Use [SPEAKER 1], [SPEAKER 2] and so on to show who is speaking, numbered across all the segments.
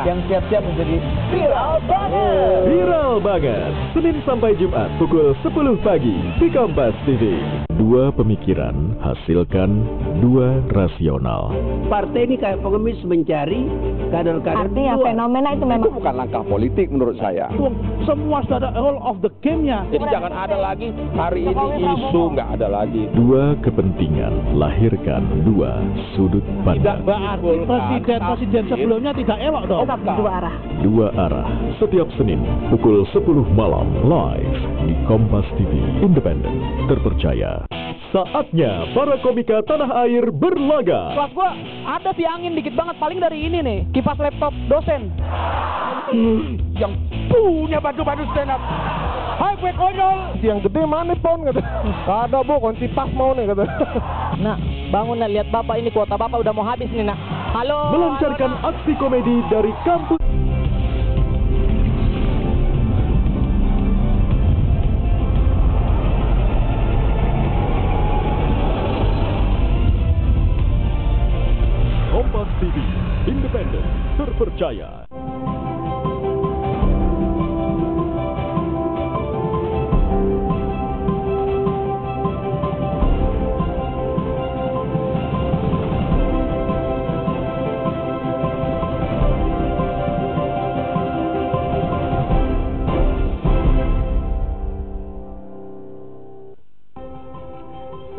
[SPEAKER 1] yang siap-siap menjadi viral banget.
[SPEAKER 2] Viral banget, Senin sampai Jumat pukul 10 pagi di Kompas TV. Dua pemikiran hasilkan dua rasional.
[SPEAKER 1] Partai ini kayak pengemis mencari kader-kader.
[SPEAKER 3] Artinya fenomena itu memang
[SPEAKER 4] Itu bukan langkah politik menurut saya.
[SPEAKER 5] Semua sudah ada all of the game-nya.
[SPEAKER 4] Jadi jangan ada lagi hari ini isu, nggak ada lagi.
[SPEAKER 2] Dua kepentingan lahirkan dua sudut
[SPEAKER 5] Tidak
[SPEAKER 2] pandang.
[SPEAKER 5] berarti presiden sebelumnya tidak elok dong.
[SPEAKER 3] dua arah.
[SPEAKER 2] Dua arah setiap Senin pukul 10 malam live di Kompas TV Independen terpercaya. Saatnya para komika tanah air berlaga.
[SPEAKER 6] Kelas gua ada sih angin dikit banget, paling dari ini nih, kipas laptop dosen.
[SPEAKER 4] Yang punya baju-baju stand up. Hai gue konyol.
[SPEAKER 5] Yang gede mana pon kata. Ada bu, kunci pas mau nih kata.
[SPEAKER 6] Nah, bangun nah, lihat bapak ini kuota bapak udah mau habis nih nak. Halo.
[SPEAKER 2] Melancarkan aksi komedi dari kampus. Kompas TV, independen, terpercaya.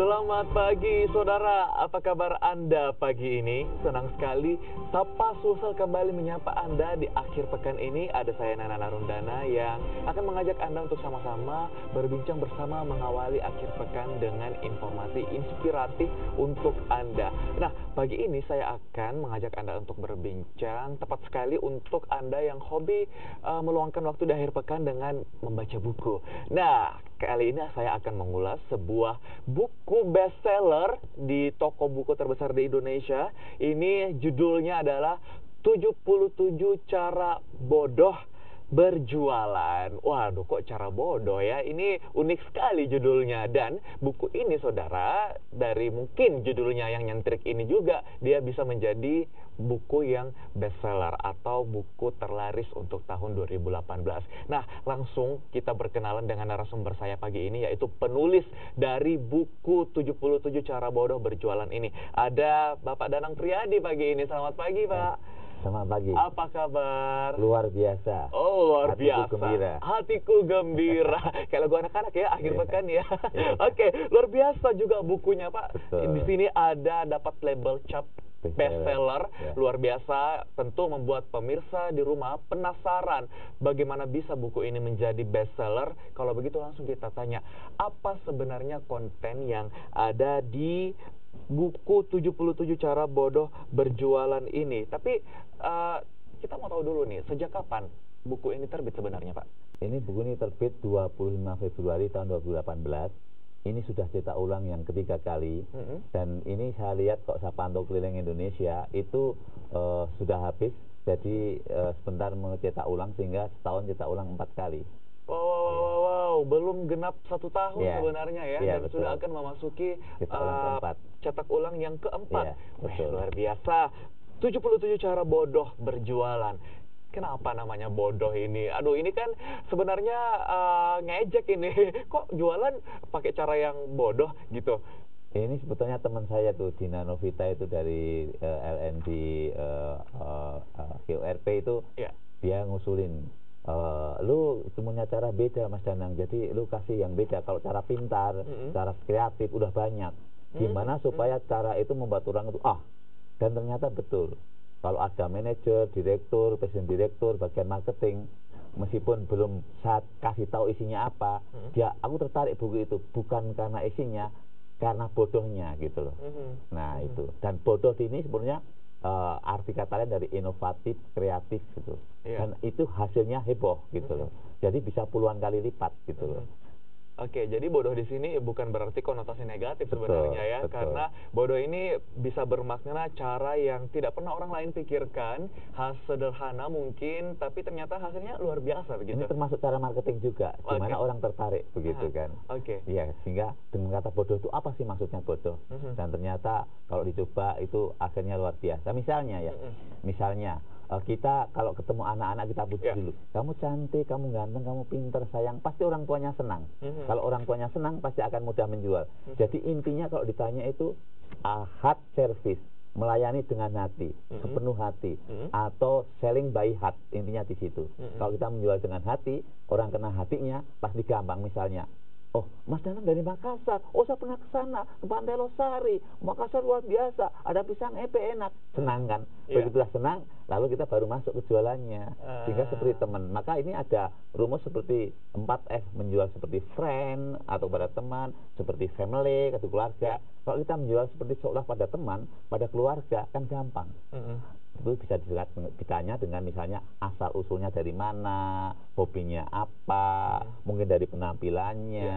[SPEAKER 7] Selamat pagi saudara, apa kabar Anda pagi ini? Senang sekali Sapa Sosial kembali menyapa Anda di akhir pekan ini. Ada saya Nana Narundana yang akan mengajak Anda untuk sama-sama berbincang bersama mengawali akhir pekan dengan informasi inspiratif untuk Anda. Nah, pagi ini saya akan mengajak Anda untuk berbincang tepat sekali untuk Anda yang hobi meluangkan waktu di akhir pekan dengan membaca buku. Nah, kali ini saya akan mengulas sebuah buku bestseller di toko buku terbesar di Indonesia. Ini judulnya adalah 77 Cara Bodoh Berjualan. Waduh, kok cara bodoh ya? Ini unik sekali judulnya. Dan buku ini saudara, dari mungkin judulnya yang nyentrik ini juga, dia bisa menjadi buku yang bestseller atau buku terlaris untuk tahun 2018. Nah, langsung kita berkenalan dengan narasumber saya pagi ini, yaitu penulis dari buku 77 Cara Bodoh Berjualan ini. Ada Bapak Danang Priyadi pagi ini. Selamat pagi, Pak.
[SPEAKER 8] Selamat pagi.
[SPEAKER 7] Apa kabar?
[SPEAKER 8] Luar biasa.
[SPEAKER 7] Oh, luar biasa.
[SPEAKER 8] Gembira.
[SPEAKER 7] Hatiku gembira. Kalau gua anak-anak ya, akhir pekan ya. Oke, luar biasa juga bukunya, Pak.
[SPEAKER 8] Betul.
[SPEAKER 7] Di sini ada dapat label cap bestseller.
[SPEAKER 8] Ya.
[SPEAKER 7] Luar biasa, tentu membuat pemirsa di rumah penasaran bagaimana bisa buku ini menjadi bestseller. Kalau begitu langsung kita tanya, apa sebenarnya konten yang ada di buku 77 Cara Bodoh Berjualan ini? Tapi kita mau tahu dulu nih, sejak kapan buku ini terbit sebenarnya, Pak?
[SPEAKER 8] Ini buku ini terbit 25 Februari tahun 2018. Ini sudah cetak ulang yang ketiga kali. Dan ini saya lihat kok saya pantau keliling Indonesia itu sudah habis. Jadi sebentar mencetak ulang sehingga setahun cetak ulang 4 kali.
[SPEAKER 7] Wow, belum genap 1 tahun sebenarnya ya, dan
[SPEAKER 8] betul.
[SPEAKER 7] sudah akan memasuki cetak ulang yang keempat.
[SPEAKER 8] Betul.
[SPEAKER 7] Luar biasa. 77 Cara Bodoh Berjualan. Kenapa namanya bodoh ini? Aduh, ini kan sebenarnya ngejek ini. Kok jualan pakai cara yang bodoh gitu?
[SPEAKER 8] Ini sebetulnya teman saya tuh, Dina Novita itu dari LND GORP itu, dia ngusulin, lu punya cara beda Mas Danang, jadi lu kasih yang beda. Kalau cara pintar, cara kreatif udah banyak. Gimana supaya cara itu membuat orang itu dan ternyata betul. Kalau ada manajer, direktur, presiden direktur, bagian marketing, meskipun belum saat kasih tahu isinya apa, aku tertarik buku itu bukan karena isinya, karena bodohnya gitu loh. Nah itu, dan bodoh ini sebenarnya arti kata lain dari inovatif, kreatif gitu. Dan itu hasilnya heboh gitu loh. Jadi bisa puluhan kali lipat gitu loh.
[SPEAKER 7] Oke, jadi bodoh di sini bukan berarti konotasi negatif sebenarnya ya, karena bodoh ini bisa bermakna cara yang tidak pernah orang lain pikirkan, sederhana mungkin, tapi ternyata hasilnya luar biasa begitu.
[SPEAKER 8] Ini termasuk cara marketing juga, gimana orang tertarik begitu kan. Iya, sehingga dengan kata bodoh itu apa sih maksudnya bodoh? Dan ternyata kalau dicoba itu akhirnya luar biasa. Misalnya ya, misalnya kita kalau ketemu anak-anak kita puji dulu. Kamu cantik, kamu ganteng, kamu pinter, sayang. Pasti orang tuanya senang. Kalau orang tuanya senang, pasti akan mudah menjual. Jadi intinya kalau ditanya itu heart service, melayani dengan hati, sepenuh hati, atau selling by heart, intinya di situ. Kalau kita menjual dengan hati, orang kena hatinya, pasti gampang. Misalnya, oh, Mas Danang dari Makassar. Oh, saya pernah ke sana, ke Pantai Losari. Makassar luar biasa, ada pisang epe enak. Senang kan? Begitulah senang, lalu kita baru masuk ke jualannya. Sehingga seperti teman. Maka ini ada rumus seperti 4F, menjual seperti friend atau pada teman, seperti family atau keluarga. Kalau kita menjual seperti seolah pada teman, pada keluarga, kan gampang. Itu bisa ditanya dengan misalnya asal usulnya dari mana, hobinya apa, mungkin dari penampilannya.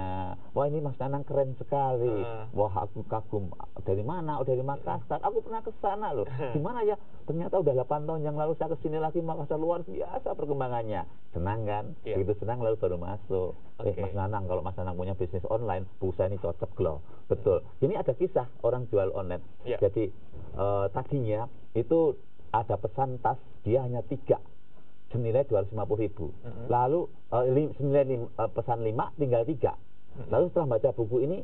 [SPEAKER 8] Wah, ini Mas Danang keren sekali. Wah, aku kagum. Dari mana? Oh, dari Makassar. Aku pernah ke sana loh. Gimana ya? Ternyata udah 8 tahun yang lalu saya ke sini lagi. Makassar luar biasa perkembangannya. Senang kan? Begitu senang lalu baru masuk. Mas Danang, kalau Mas Danang punya bisnis online, pulsa ini cocok loh. Betul. Ini ada kisah orang jual online. Jadi tadinya itu ada pesan tas, dia hanya 3 senilai 250.000. Lalu senilai pesan 5 tinggal 3. Lalu setelah baca buku ini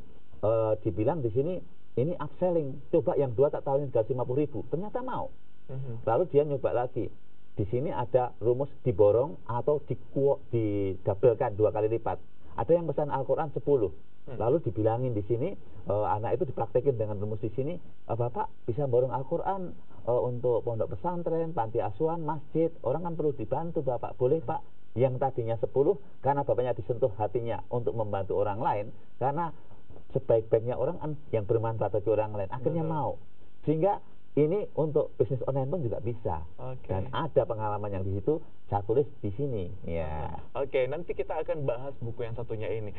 [SPEAKER 8] dibilang di sini ini upselling, coba yang 2 tak tawarin 250.000, ternyata mau. Lalu dia nyoba lagi, di sini ada rumus diborong atau didabelkan 2 kali lipat. Ada yang pesan Al-Quran 10. Lalu dibilangin di sini, anak itu dipraktekin dengan rumus di sini, Bapak bisa borong Al-Quran untuk pondok pesantren, panti asuhan, masjid. Orang kan perlu dibantu Bapak. Boleh Pak. Yang tadinya 10, karena bapaknya disentuh hatinya untuk membantu orang lain, karena sebaik-baiknya orang yang bermanfaat bagi orang lain, akhirnya mau. Sehingga ini untuk bisnis online pun juga bisa. Dan ada pengalaman yang di situ, saya tulis di sini.
[SPEAKER 7] Nanti kita akan bahas buku yang satunya ini.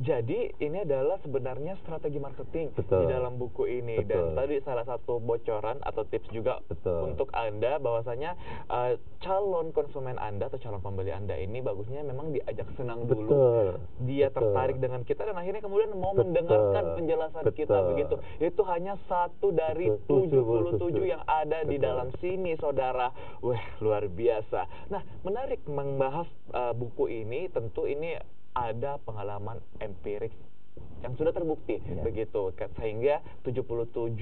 [SPEAKER 7] Jadi ini adalah sebenarnya strategi marketing di dalam buku ini. Dan tadi salah satu bocoran atau tips juga untuk Anda, bahwasanya calon konsumen Anda atau calon pembeli Anda ini bagusnya memang diajak senang dulu. Dia tertarik dengan kita dan akhirnya kemudian mau mendengarkan penjelasan kita begitu. Itu hanya 1 dari 77 yang ada di dalam sini, saudara. Wah, luar biasa. Nah, menarik membahas buku ini, tentu ini ada pengalaman empirik yang sudah terbukti begitu, sehingga 77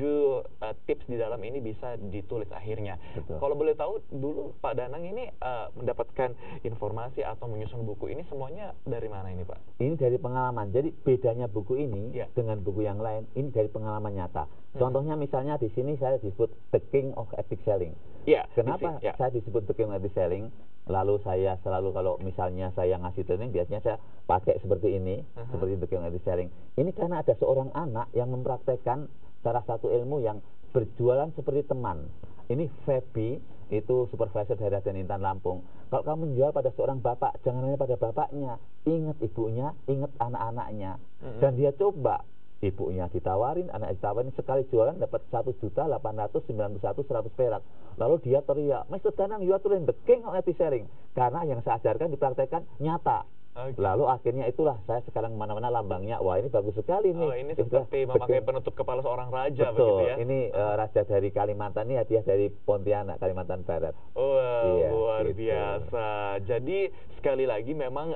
[SPEAKER 7] tips di dalam ini bisa ditulis akhirnya. Kalau boleh tahu dulu Pak Danang ini mendapatkan informasi atau menyusun buku ini semuanya dari mana ini Pak?
[SPEAKER 8] Ini dari pengalaman. Jadi bedanya buku ini dengan buku yang lain, ini dari pengalaman nyata. Contohnya misalnya di sini saya disebut The King of Epic Selling. Kenapa saya disebut The King of Epic Selling? Lalu saya selalu kalau misalnya saya ngasih training, biasanya saya pakai seperti ini, seperti The King of Epic Selling. Ini karena ada seorang anak yang mempraktekkan salah satu ilmu yang berjualan seperti teman. Ini Feby, itu supervisor dari Raden Intan Lampung. Kalau kamu menjual pada seorang bapak, jangan hanya pada bapaknya, ingat ibunya, ingat anak-anaknya. Dan dia coba, ibunya ditawarin, anak ditawarin, sekali jualan dapat 1.891.100 perak. Lalu dia teriak, Mr. Danang, you are the king of epic selling. Karena yang saya ajarkan dipraktekkan nyata. Lalu akhirnya itulah saya sekarang kemana-mana lambangnya, wah ini bagus sekali nih.
[SPEAKER 7] Ini seperti memakai penutup kepala seorang raja. Betul, begitu ya.
[SPEAKER 8] Ini raja dari Kalimantan, ini hadiah dari Pontianak, Kalimantan Barat.
[SPEAKER 7] Luar biasa. Jadi sekali lagi memang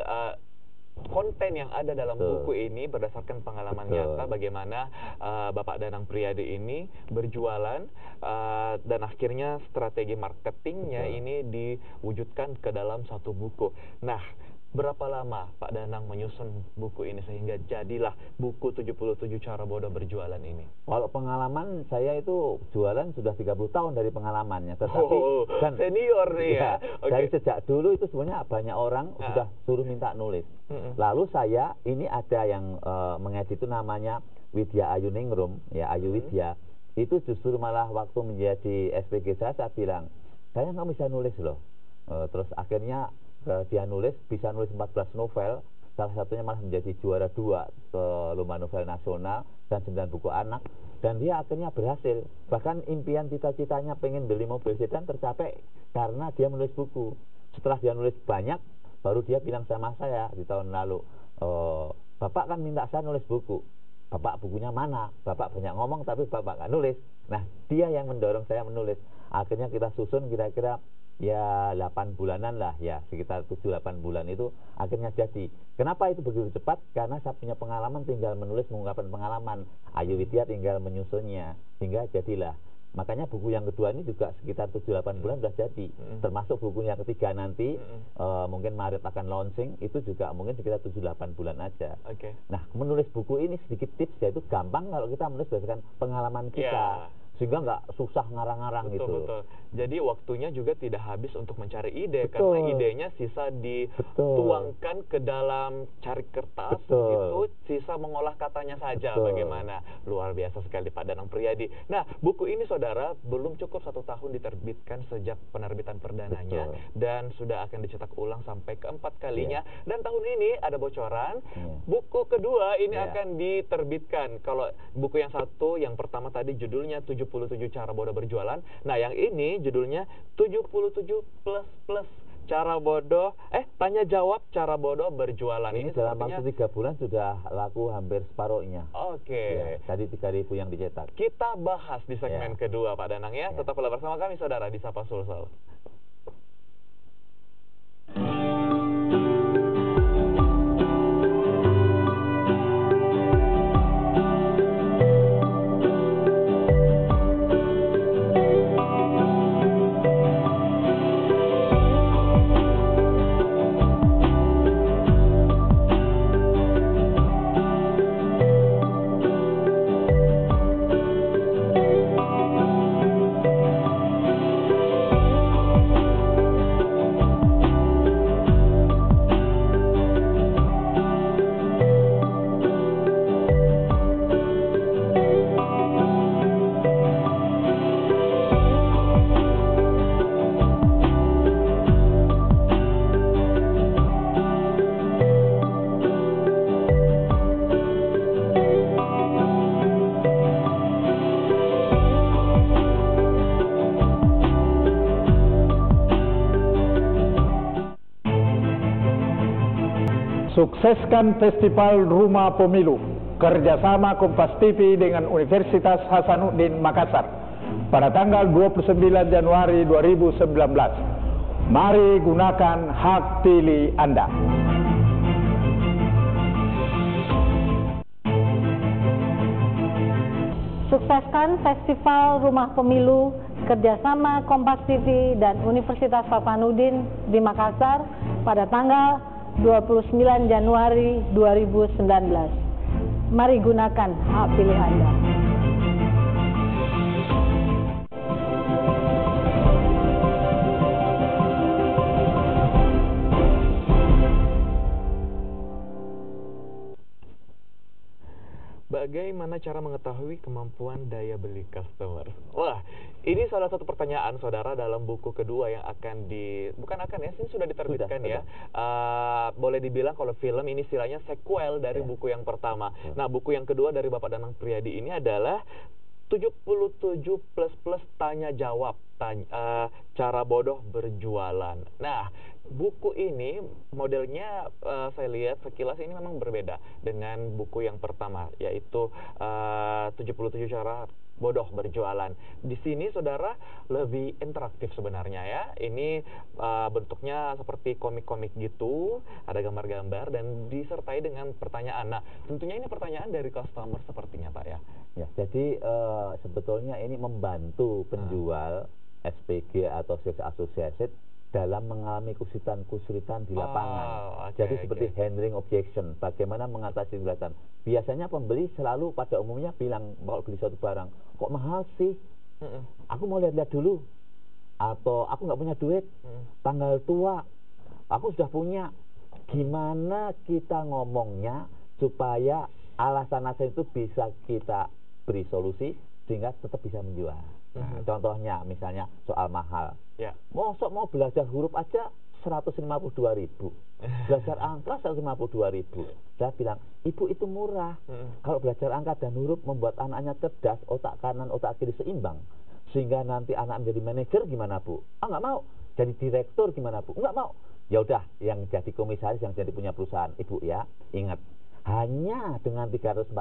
[SPEAKER 7] konten yang ada dalam buku ini berdasarkan pengalaman nyata bagaimana Bapak Danang Priyadi ini berjualan dan akhirnya strategi marketingnya ini diwujudkan ke dalam satu buku. Nah, berapa lama Pak Danang menyusun buku ini sehingga jadilah buku 77 cara bodoh berjualan ini?
[SPEAKER 8] Kalau pengalaman saya itu jualan sudah 30 tahun dari pengalamannya, tetapi kan
[SPEAKER 7] senior nih ya.
[SPEAKER 8] Dari sejak dulu itu sebenarnya banyak orang sudah suruh minta nulis. Lalu saya ini ada yang mengedit itu namanya Widya Ayuningrum, ya Ayu Widya. Itu justru malah waktu menjadi SPG saya bilang, saya nggak bisa nulis loh. Terus akhirnya dia bisa nulis 14 novel, salah satunya malah menjadi juara 2 ke Lomba Novel Nasional dan 9 buku anak, dan dia akhirnya berhasil. Bahkan impian cita-citanya pengen beli mobil sedan tercapai karena dia menulis buku. Setelah dia nulis banyak, baru dia bilang sama saya di tahun lalu, Bapak kan minta saya nulis buku, Bapak bukunya mana? Bapak banyak ngomong tapi Bapak nggak nulis. Nah, dia yang mendorong saya menulis. Akhirnya kita susun kira-kira ya 8 bulanan lah ya, sekitar 7-8 bulan itu akhirnya jadi. Kenapa itu begitu cepat? Karena saya punya pengalaman, tinggal menulis mengungkapkan pengalaman, Ayu Widya tinggal menyusunnya, hingga jadilah. Makanya buku yang kedua ini juga sekitar 7-8 bulan sudah jadi. Termasuk buku yang ketiga nanti mungkin Maret akan launching, itu juga mungkin sekitar 7-8 bulan aja. Nah, menulis buku ini sedikit tips, yaitu gampang kalau kita menulis berdasarkan pengalaman kita. Sehingga nggak susah ngarang-ngarang gitu.
[SPEAKER 7] Betul. Jadi waktunya juga tidak habis untuk mencari ide, karena idenya sisa dituangkan ke dalam cari kertas, itu sisa mengolah katanya saja. Bagaimana luar biasa sekali Pak Danang Priadi. Nah, buku ini saudara belum cukup 1 tahun diterbitkan sejak penerbitan perdananya, dan sudah akan dicetak ulang sampai keempat kalinya. Dan tahun ini ada bocoran, buku kedua ini akan diterbitkan. Kalau buku yang satu, yang pertama tadi judulnya 77 Cara Bodoh Berjualan. Nah, yang ini judulnya 77 plus cara bodoh, tanya jawab cara bodoh berjualan.
[SPEAKER 8] Ini dalam waktu 3 bulan sudah laku hampir separuhnya.
[SPEAKER 7] Ya,
[SPEAKER 8] tadi 3.000 yang dicetak.
[SPEAKER 7] Kita bahas di segmen kedua Pak Danang ya. Tetaplah bersama kami saudara di Sapa Sulsel.
[SPEAKER 4] Sukseskan Festival Rumah Pemilu, kerjasama Kompas TV dengan Universitas Hasanuddin Makassar pada tanggal 29 Januari 2019. Mari gunakan hak pilih Anda.
[SPEAKER 3] Sukseskan Festival Rumah Pemilu, kerjasama Kompas TV dan Universitas Hasanuddin di Makassar pada tanggal 29 Januari 2019. Mari gunakan hak pilih Anda.
[SPEAKER 7] Bagaimana cara mengetahui kemampuan daya beli customer? Wah, ini salah satu pertanyaan saudara dalam buku kedua yang akan ini sudah diterbitkan ya. Boleh dibilang kalau film ini istilahnya sequel dari buku yang pertama. Nah, buku yang kedua dari Bapak Danang Priadi ini adalah 77 plus tanya jawab, cara bodoh berjualan. Nah, buku ini modelnya saya lihat sekilas ini memang berbeda dengan buku yang pertama, yaitu 77 cara bodoh berjualan. Di sini saudara lebih interaktif sebenarnya ya. Ini bentuknya seperti komik-komik gitu, ada gambar-gambar dan disertai dengan pertanyaan. Nah, tentunya ini pertanyaan dari customer sepertinya Pak ya.
[SPEAKER 8] Ya, jadi sebetulnya ini membantu penjual SPG atau sales associated dalam mengalami kesulitan di lapangan. Jadi seperti handling objection, bagaimana mengatasi kesulitan. Biasanya pembeli selalu pada umumnya bilang kalau beli suatu barang, kok mahal sih? Aku mau lihat-lihat dulu. Atau aku nggak punya duit, tanggal tua, aku sudah punya. Gimana kita ngomongnya supaya alasan-alasan itu bisa kita beri solusi sehingga tetap bisa menjual. Nah, contohnya misalnya soal mahal. Mosok mau belajar huruf aja 152.000. Belajar angka 152.000. Saya bilang, Ibu itu murah. Kalau belajar angka dan huruf membuat anaknya cerdas, otak kanan, otak kiri seimbang. Sehingga nanti anak menjadi manajer gimana Bu? Nggak mau. Jadi direktur gimana Bu? Nggak mau. Ya udah, yang jadi komisaris, yang jadi punya perusahaan. Ibu ya, ingat. Hanya dengan 304.000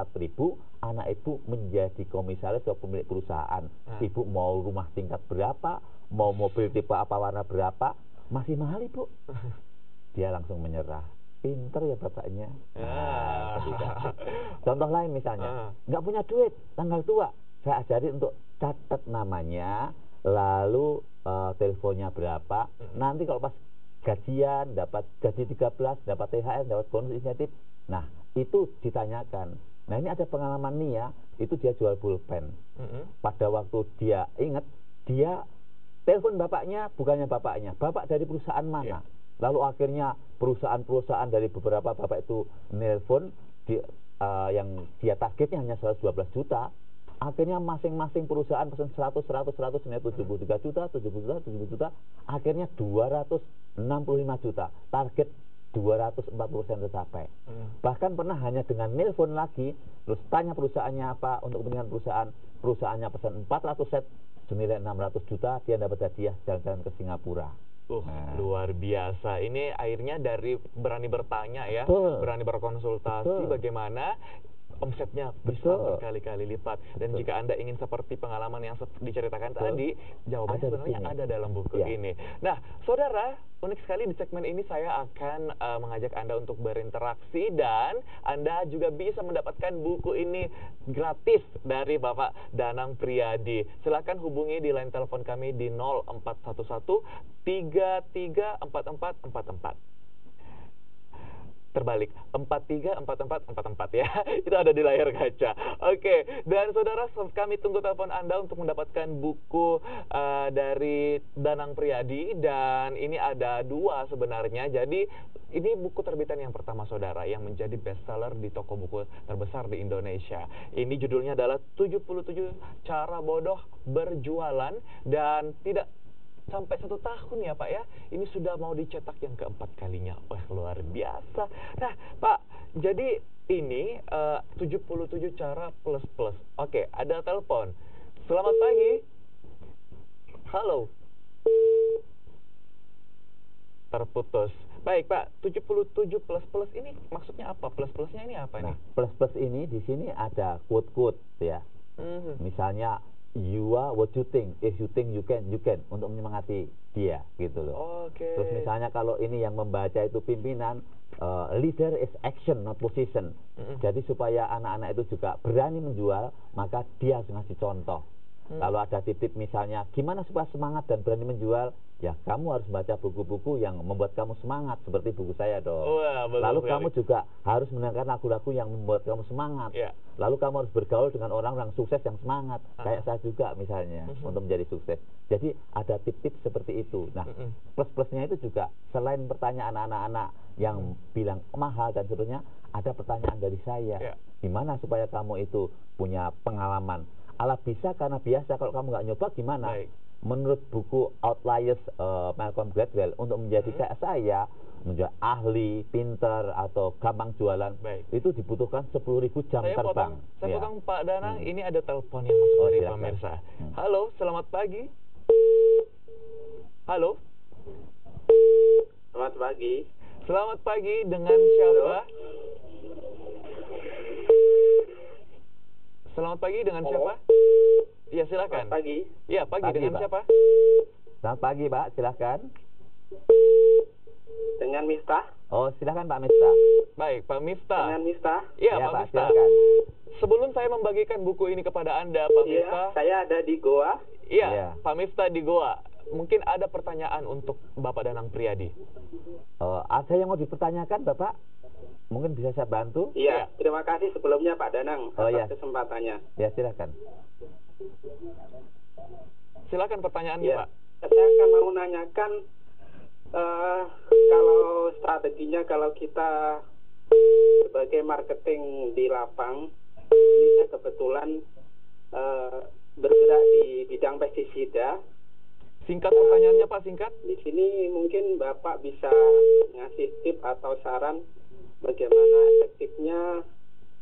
[SPEAKER 8] anak ibu menjadi komisaris atau pemilik perusahaan. Ibu mau rumah tingkat berapa, mau mobil tipe apa, warna berapa, masih mahal Ibu. Dia langsung menyerah. Pinter ya bapaknya. Contoh lain misalnya, nggak punya duit, tanggal tua, saya ajari untuk catat namanya, lalu teleponnya berapa, nanti kalau pas gajian, dapat gaji 13, dapat THR, dapat bonus insentif, nah itu ditanyakan. Nah ini ada pengalaman nih ya, itu dia jual pulpen. Pada waktu dia ingat, dia telepon bapaknya, bukannya bapaknya, bapak dari perusahaan mana. Lalu akhirnya perusahaan-perusahaan dari beberapa bapak itu nelpon, yang dia targetnya hanya 112 juta. Akhirnya masing-masing perusahaan pesan 100, ini 73 juta, 70 juta, akhirnya 265 juta. Target 240% tercapai. Bahkan pernah hanya dengan nelpon lagi, terus tanya perusahaannya apa untuk kepentingan perusahaan, perusahaannya pesan 400 set senilai 600 juta, dia dapat hadiah jalan-jalan ke Singapura.
[SPEAKER 7] Luar biasa. Ini akhirnya dari berani bertanya ya, berani berkonsultasi bagaimana omsetnya bisa berkali-kali lipat. Dan jika Anda ingin seperti pengalaman yang diceritakan tadi, jawabannya sebenarnya ada dalam buku ini. Nah, saudara, unik sekali di segmen ini saya akan mengajak Anda untuk berinteraksi, dan Anda juga bisa mendapatkan buku ini gratis dari Bapak Danang Priyadi. Silakan hubungi di line telepon kami di 0411 334444. Terbalik, 434444 ya. Itu ada di layar kaca. Oke, dan saudara, kami tunggu telepon Anda untuk mendapatkan buku dari Danang Priyadi, dan ini ada 2 sebenarnya. Jadi ini buku terbitan yang pertama saudara, yang menjadi bestseller di toko buku terbesar di Indonesia. Ini judulnya adalah 77 Cara Bodoh Berjualan, dan tidak sampai 1 tahun ya Pak ya, ini sudah mau dicetak yang keempat kalinya. Wah, luar biasa. Nah Pak, jadi ini 77 cara plus. Oke, ada telepon. Selamat pagi. Halo. Terputus. Baik Pak, 77 plus ini maksudnya apa? Plus-plusnya ini apa nih?
[SPEAKER 8] Plus ini di sini ada quote-quote ya. Misalnya, you are what you think, if you think you can, untuk menyemangati dia gitu loh. Terus misalnya kalau ini yang membaca itu pimpinan, leader is action not position. Jadi supaya anak-anak itu juga berani menjual, maka dia harus ngasih contoh. Kalau ada tip-tip misalnya gimana supaya semangat dan berani menjual, ya kamu harus baca buku-buku yang membuat kamu semangat, seperti buku saya dong. Lalu kamu juga harus mendengarkan lagu-lagu yang membuat kamu semangat. Lalu kamu harus bergaul dengan orang-orang sukses yang semangat, kayak saya juga misalnya, untuk menjadi sukses. Jadi ada tip-tip seperti itu. Nah, plus-plusnya itu juga selain pertanyaan anak-anak yang bilang mahal dan seterusnya, ada pertanyaan dari saya. Gimana supaya kamu itu punya pengalaman? Ala bisa karena biasa, kalau kamu nggak nyoba gimana? Menurut buku Outliers Malcolm Gladwell, untuk menjadi kayak saya, menjadi ahli, pinter, atau gampang jualan, itu dibutuhkan 10.000 jam terbang.
[SPEAKER 7] Saya potong Pak Danang, ini ada telepon yang masuk dari pemirsa. Halo, selamat pagi. Halo.
[SPEAKER 9] Selamat pagi.
[SPEAKER 7] Selamat pagi, dengan siapa? Selamat pagi, dengan siapa? Ya, silakan.
[SPEAKER 9] Selamat pagi.
[SPEAKER 7] Ya, pagi dengan siapa?
[SPEAKER 8] Selamat pagi, Pak. Silakan.
[SPEAKER 9] Dengan Miftah.
[SPEAKER 8] Oh, silakan Pak Miftah.
[SPEAKER 7] Baik, Pak Miftah.
[SPEAKER 9] Dengan Miftah.
[SPEAKER 7] Iya, Pak Miftah.
[SPEAKER 8] Silakan.
[SPEAKER 7] Sebelum saya membagikan buku ini kepada Anda, Pak Miftah.
[SPEAKER 9] Saya ada di Goa.
[SPEAKER 7] Iya, Pak Miftah di Goa. Mungkin ada pertanyaan untuk Bapak Danang Priyadi.
[SPEAKER 8] Ada yang mau dipertanyakan, Bapak? Mungkin bisa saya bantu?
[SPEAKER 9] Iya, terima kasih sebelumnya Pak Danang atas kesempatannya.
[SPEAKER 8] Ya, silakan.
[SPEAKER 7] Silakan pertanyaannya, Pak.
[SPEAKER 9] Saya akan mau nanyakan kalau strateginya, kalau kita sebagai marketing di lapang, ini saya kebetulan bergerak di bidang pestisida.
[SPEAKER 7] Singkat pertanyaannya, Pak, singkat.
[SPEAKER 9] Di sini mungkin Bapak bisa ngasih tip atau saran bagaimana efektifnya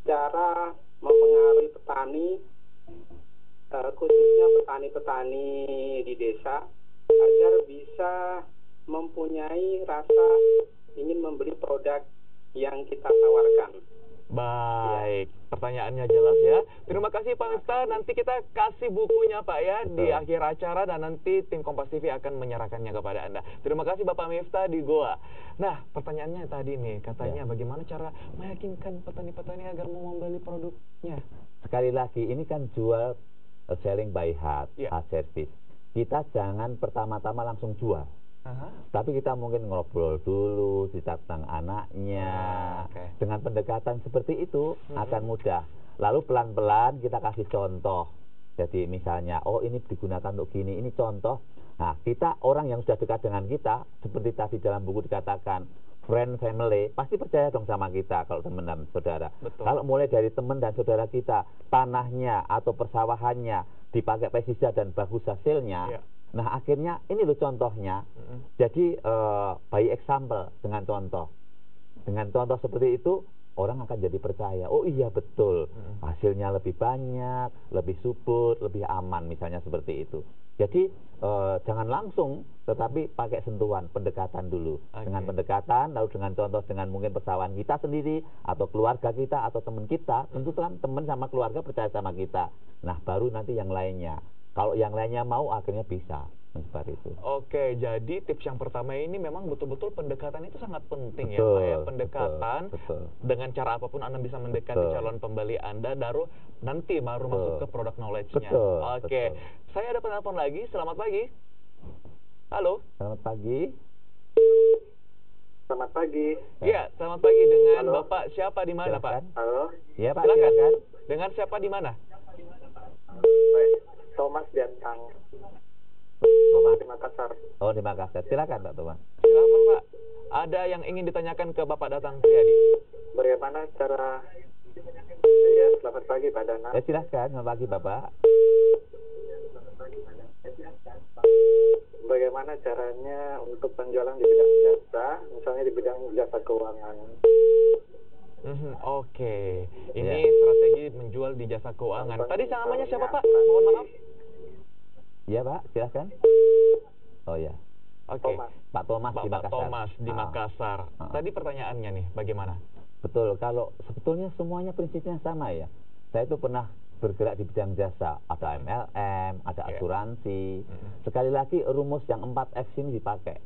[SPEAKER 9] cara mempengaruhi petani, khususnya petani-petani di desa, agar bisa mempunyai rasa ingin membeli produk yang kita tawarkan.
[SPEAKER 7] Baik, pertanyaannya jelas ya. Terima kasih Pak Miftah. Nanti kita kasih bukunya Pak ya di akhir acara dan nanti tim Kompas TV akan menyerahkannya kepada Anda. Terima kasih Bapak Miftah di Goa. Nah, pertanyaannya tadi nih, katanya bagaimana cara meyakinkan petani-petani agar mau membeli produknya?
[SPEAKER 8] Sekali lagi, ini kan jual selling by heart, heart service. Kita jangan pertama-tama langsung jual. Tapi kita mungkin ngobrol dulu, cerita tentang anaknya. Dengan pendekatan seperti itu akan mudah. Lalu pelan-pelan kita kasih contoh. Jadi misalnya, oh ini digunakan untuk gini, ini contoh. Nah, kita orang yang sudah dekat dengan kita, seperti tadi dalam buku dikatakan, friend, family, pasti percaya dong sama kita kalau teman dan saudara. Kalau mulai dari teman dan saudara kita, tanahnya atau persawahannya dipakai pestisida dan bagus hasilnya, nah akhirnya ini loh contohnya. Jadi by example, dengan contoh seperti itu orang akan jadi percaya. Oh iya betul, hasilnya lebih banyak, lebih subur, lebih aman, misalnya seperti itu. Jadi jangan langsung, tetapi pakai sentuhan, pendekatan dulu. Dengan pendekatan, lalu dengan contoh, dengan mungkin persawahan kita sendiri atau keluarga kita atau teman kita, tentu kan teman sama keluarga percaya sama kita. Nah baru nanti yang lainnya. Kalau yang lainnya mau, akhirnya bisa menyebar itu. Oke,
[SPEAKER 7] jadi tips yang pertama ini memang betul-betul pendekatan itu sangat penting ya Pak ya. Pendekatan dengan cara apapun Anda bisa mendekati calon pembeli Anda, baru masuk ke produk knowledge-nya. Oke, saya ada penelpon lagi. Selamat pagi. Halo.
[SPEAKER 8] Selamat pagi.
[SPEAKER 9] Selamat pagi.
[SPEAKER 7] Iya, selamat pagi. Dengan Bapak siapa di mana Pak?
[SPEAKER 9] Halo.
[SPEAKER 8] Iya Pak, silakan.
[SPEAKER 7] Dengan siapa di mana?
[SPEAKER 9] Thomas Diantang. Di Makassar.
[SPEAKER 8] Oh, di Makassar. Silakan Pak Thomas.
[SPEAKER 7] Silakan Pak. Ada yang ingin ditanyakan ke Bapak Datang Triadi.
[SPEAKER 9] Bagaimana cara? Ya, selamat pagi Pak Dana.
[SPEAKER 8] Ya, silakan. Selamat pagi Bapak.
[SPEAKER 9] Bagaimana caranya untuk penjualan di bidang jasa, misalnya di bidang jasa keuangan?
[SPEAKER 7] Oke, ini strategi menjual di jasa keuangan. Tadi namanya siapa Pak? Mohon maaf.
[SPEAKER 8] Iya Pak, silakan. Oh ya.
[SPEAKER 7] Oke,
[SPEAKER 8] Pak Thomas di Makassar.
[SPEAKER 7] Thomas di Makassar. Tadi pertanyaannya nih, bagaimana?
[SPEAKER 8] Betul, kalau sebetulnya semuanya prinsipnya sama ya. Saya itu pernah bergerak di bidang jasa, ada MLM, ada asuransi. Sekali lagi rumus yang 4F ini dipakai.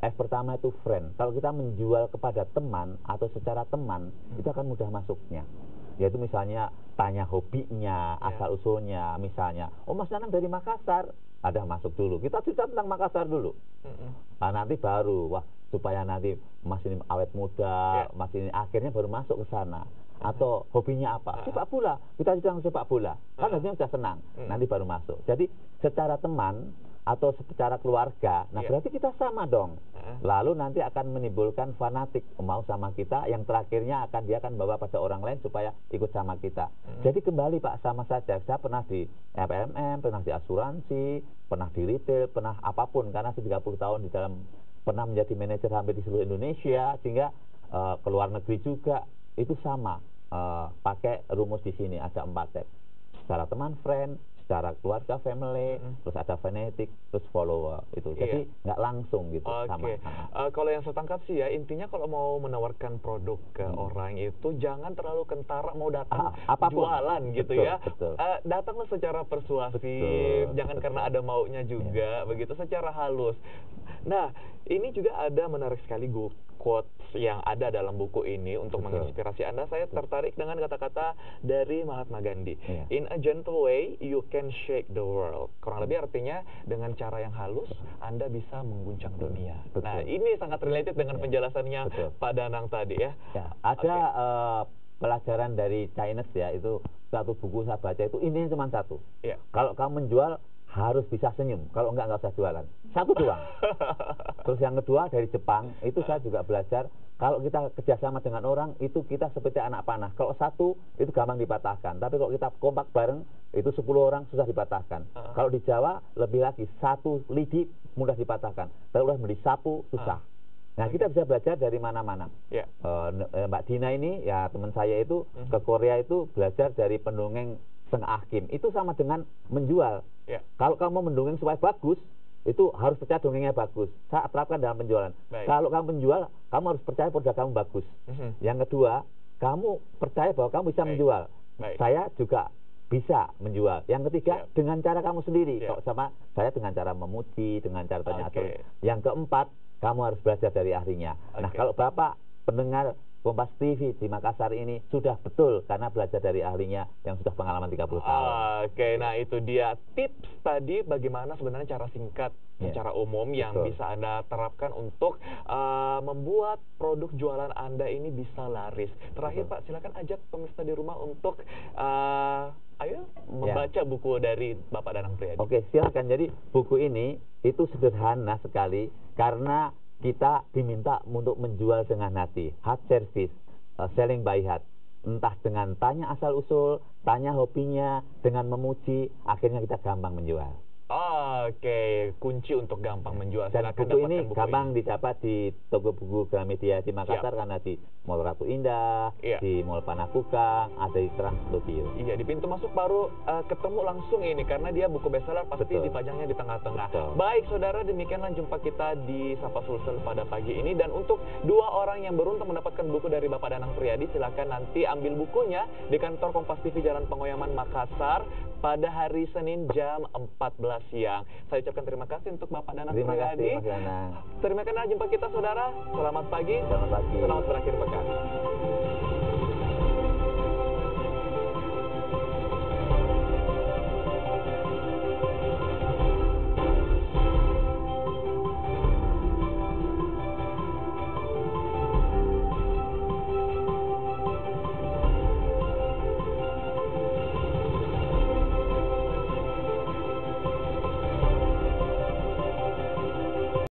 [SPEAKER 8] F pertama itu friend. Kalau kita menjual kepada teman atau secara teman, itu akan mudah masuknya. Yaitu misalnya tanya hobinya, asal usulnya, misalnya, oh Mas Nanang dari Makassar, ada masuk dulu. Kita cerita tentang Makassar dulu. Nah, nanti baru, wah supaya nanti Mas ini awet muda, Mas ini akhirnya baru masuk ke sana. Atau hobinya apa? Sepak bola. Kita cerita tentang sepak bola. Kan hatinya sudah senang. Nanti baru masuk. Jadi secara teman atau secara keluarga, nah berarti kita sama dong. Lalu nanti akan menimbulkan fanatik mau sama kita, yang terakhirnya dia akan bawa pada orang lain supaya ikut sama kita. Jadi kembali Pak, sama saja. Saya pernah di FMM, pernah di asuransi, pernah di retail, pernah apapun, karena 30 tahun di dalam, pernah menjadi manajer hampir di seluruh Indonesia, sehingga ke luar negeri juga itu sama. Pakai rumus di sini ada 4 step. Secara teman, friend, secara keluarga, family, terus ada fanatic, terus follower itu. Jadi nggak langsung gitu. Sama.
[SPEAKER 7] Kalau yang saya tangkap sih ya, intinya kalau mau menawarkan produk ke orang itu jangan terlalu kentara mau datang jualan gitu ya. Datanglah secara persuasif, jangan karena ada maunya juga, begitu, secara halus. Nah, ini juga ada menarik sekali quotes yang ada dalam buku ini untuk menginspirasi Anda. Saya tertarik dengan kata-kata dari Mahatma Gandhi. In a gentle way, you can shake the world. Kurang lebih artinya dengan cara yang halus, Anda bisa mengguncang dunia. Nah, ini sangat related dengan penjelasannya Pak Danang tadi ya.
[SPEAKER 8] Ada pelajaran dari Chinese ya, itu satu buku saya baca itu intinya cuma satu. Kalau kamu menjual harus bisa senyum, kalau nggak usah jualan. Satu doang. Terus yang kedua dari Jepang, itu saya juga belajar, kalau kita kerjasama dengan orang, itu kita seperti anak panah. Kalau satu, itu gampang dipatahkan. Tapi kalau kita kompak bareng, itu 10 orang susah dipatahkan. Kalau di Jawa, lebih lagi, satu lidi mudah dipatahkan. Kalau udah beli sapu, susah. Nah, kita bisa belajar dari mana-mana. Mbak Dina ini, ya teman saya itu, ke Korea itu belajar dari pendongeng Seng Ahkim. Itu sama dengan menjual. Kalau kamu mendongeng supaya bagus, itu harus percaya dongengnya bagus. Saya terapkan dalam penjualan. Kalau kamu menjual, kamu harus percaya produk kamu bagus. Yang kedua, kamu percaya bahwa kamu bisa menjual. Saya juga bisa menjual. Yang ketiga, dengan cara kamu sendiri. Kalau sama saya dengan cara memuji, dengan cara tanya. Yang keempat, kamu harus belajar dari ahlinya. Nah, kalau Bapak pendengar Kompas TV di Makassar ini sudah betul karena belajar dari ahlinya yang sudah pengalaman 30 tahun.
[SPEAKER 7] Oke, nah itu dia tips tadi bagaimana sebenarnya cara singkat, cara umum yang bisa Anda terapkan untuk membuat produk jualan Anda ini bisa laris. Terakhir Pak, silakan ajak pemirsa di rumah untuk ayo membaca buku dari Bapak Danang Priyadi.
[SPEAKER 8] Oke, silakan. Jadi buku ini itu sederhana sekali karena kita diminta untuk menjual dengan hati, heart service, selling by heart. Entah dengan tanya asal-usul, tanya hobinya, dengan memuji, akhirnya kita gampang menjual.
[SPEAKER 7] Oke, kunci untuk gampang menjual.
[SPEAKER 8] Dan buku ini gampang didapat di toko buku Gramedia di Makassar karena di Mall Ratu Indah, di Mall Panakukang, ada di Trans Studio.
[SPEAKER 7] Iya, di pintu masuk baru ketemu langsung ini karena dia buku bestseller pasti dipajangnya di tengah-tengah. Baik, saudara, demikianlah jumpa kita di Sapa Sulsel pada pagi ini. Dan untuk 2 orang yang beruntung mendapatkan buku dari Bapak Danang Priyadi, silakan nanti ambil bukunya di kantor Kompas TV Jalan Pengoyaman Makassar pada hari Senin jam 14 siang. Saya ucapkan terima kasih untuk Bapak Danang Priyadi.
[SPEAKER 8] Terima kasih, Mas Danang.
[SPEAKER 7] Terima kasih, jumpa kita saudara. Selamat pagi.
[SPEAKER 8] Selamat pagi.
[SPEAKER 7] Selamat berakhir pekan.